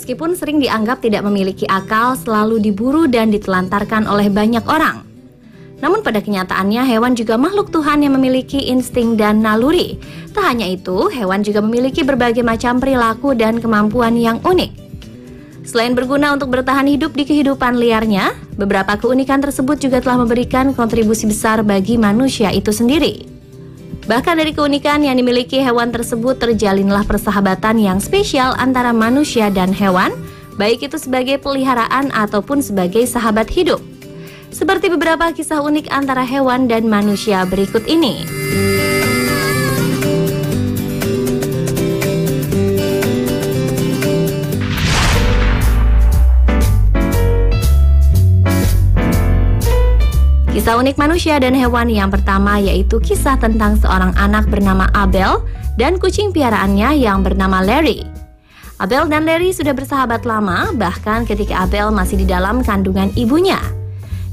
meskipun sering dianggap tidak memiliki akal, selalu diburu dan ditelantarkan oleh banyak orang. Namun pada kenyataannya hewan juga makhluk Tuhan yang memiliki insting dan naluri. Tak hanya itu, hewan juga memiliki berbagai macam perilaku dan kemampuan yang unik. Selain berguna untuk bertahan hidup di kehidupan liarnya, beberapa keunikan tersebut juga telah memberikan kontribusi besar bagi manusia itu sendiri. Bahkan dari keunikan yang dimiliki hewan tersebut terjalinlah persahabatan yang spesial antara manusia dan hewan, baik itu sebagai peliharaan ataupun sebagai sahabat hidup. Seperti beberapa kisah unik antara hewan dan manusia berikut ini. Kisah unik manusia dan hewan yang pertama yaitu kisah tentang seorang anak bernama Abel dan kucing piaraannya yang bernama Larry. Abel dan Larry sudah bersahabat lama, bahkan ketika Abel masih di dalam kandungan ibunya.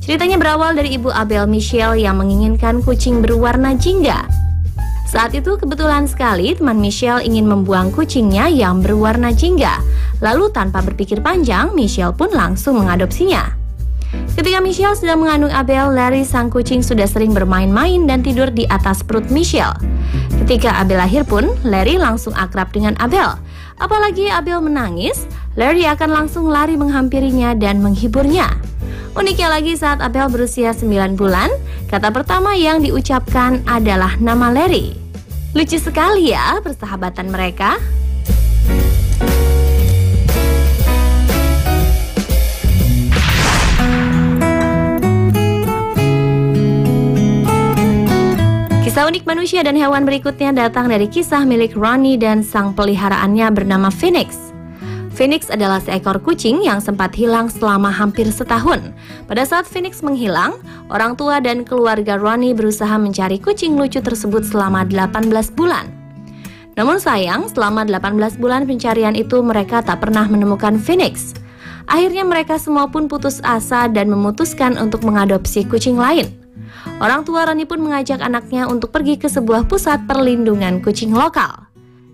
Ceritanya berawal dari ibu Abel, Michelle, yang menginginkan kucing berwarna jingga. Saat itu kebetulan sekali teman Michelle ingin membuang kucingnya yang berwarna jingga. Lalu tanpa berpikir panjang, Michelle pun langsung mengadopsinya. Ketika Michelle sedang mengandung Abel, Larry sang kucing sudah sering bermain-main dan tidur di atas perut Michelle. Ketika Abel lahir pun, Larry langsung akrab dengan Abel. Apalagi Abel menangis, Larry akan langsung lari menghampirinya dan menghiburnya. Uniknya lagi saat Abel berusia 9 bulan, kata pertama yang diucapkan adalah nama Larry. Lucu sekali ya persahabatan mereka. Kisah unik manusia dan hewan berikutnya datang dari kisah milik Ronnie dan sang peliharaannya bernama Phoenix. Phoenix adalah seekor kucing yang sempat hilang selama hampir setahun. Pada saat Phoenix menghilang, orang tua dan keluarga Ronnie berusaha mencari kucing lucu tersebut selama 18 bulan. Namun sayang, selama 18 bulan pencarian itu mereka tak pernah menemukan Phoenix. Akhirnya mereka semua pun putus asa dan memutuskan untuk mengadopsi kucing lain. Orang tua Ronnie pun mengajak anaknya untuk pergi ke sebuah pusat perlindungan kucing lokal.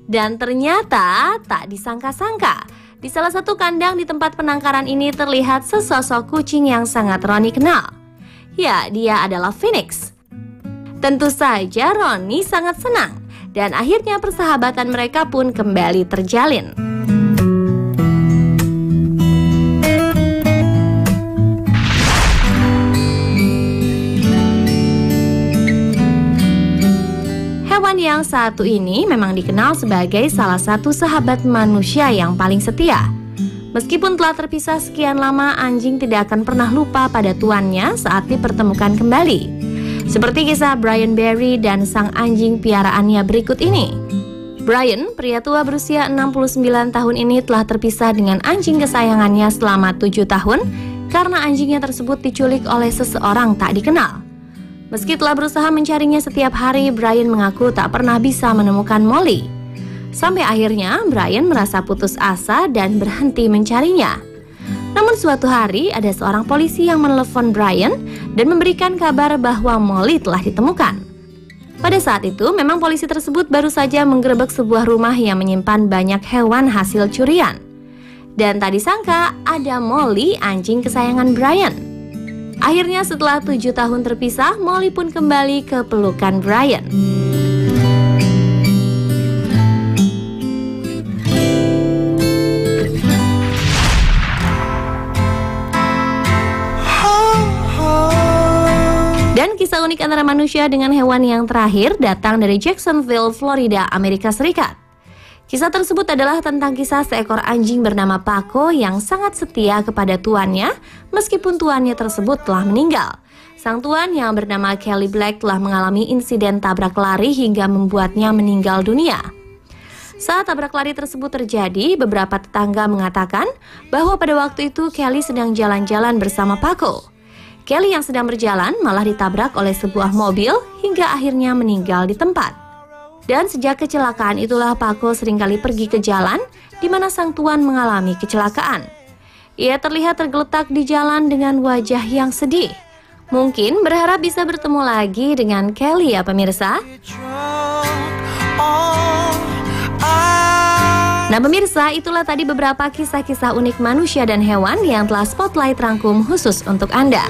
Dan ternyata tak disangka-sangka, di salah satu kandang di tempat penangkaran ini terlihat sesosok kucing yang sangat Ronnie kenal. Ya, dia adalah Phoenix. Tentu saja Ronnie sangat senang, dan akhirnya persahabatan mereka pun kembali terjalin. Hewan yang satu ini memang dikenal sebagai salah satu sahabat manusia yang paling setia. Meskipun telah terpisah sekian lama, anjing tidak akan pernah lupa pada tuannya saat dipertemukan kembali. Seperti kisah Brian Barry dan sang anjing piaraannya berikut ini. Brian, pria tua berusia 69 tahun ini telah terpisah dengan anjing kesayangannya selama 7 tahun karena anjingnya tersebut diculik oleh seseorang tak dikenal. Meski telah berusaha mencarinya setiap hari, Brian mengaku tak pernah bisa menemukan Molly. Sampai akhirnya, Brian merasa putus asa dan berhenti mencarinya. Namun suatu hari, ada seorang polisi yang menelepon Brian dan memberikan kabar bahwa Molly telah ditemukan. Pada saat itu, memang polisi tersebut baru saja menggerebek sebuah rumah yang menyimpan banyak hewan hasil curian. Dan tak disangka, ada Molly, anjing kesayangan Brian. Akhirnya setelah 7 tahun terpisah, Molly pun kembali ke pelukan Brian. Dan kisah unik antara manusia dengan hewan yang terakhir datang dari Jacksonville, Florida, Amerika Serikat. Kisah tersebut adalah tentang kisah seekor anjing bernama Paco yang sangat setia kepada tuannya meskipun tuannya tersebut telah meninggal. Sang tuan yang bernama Kelly Black telah mengalami insiden tabrak lari hingga membuatnya meninggal dunia. Saat tabrak lari tersebut terjadi, beberapa tetangga mengatakan bahwa pada waktu itu Kelly sedang jalan-jalan bersama Paco. Kelly yang sedang berjalan malah ditabrak oleh sebuah mobil hingga akhirnya meninggal di tempat. Dan sejak kecelakaan itulah Paco seringkali pergi ke jalan di mana sang tuan mengalami kecelakaan. Ia terlihat tergeletak di jalan dengan wajah yang sedih. Mungkin berharap bisa bertemu lagi dengan Kelly ya pemirsa. Nah pemirsa, itulah tadi beberapa kisah-kisah unik manusia dan hewan yang telah Spotlight rangkum khusus untuk Anda.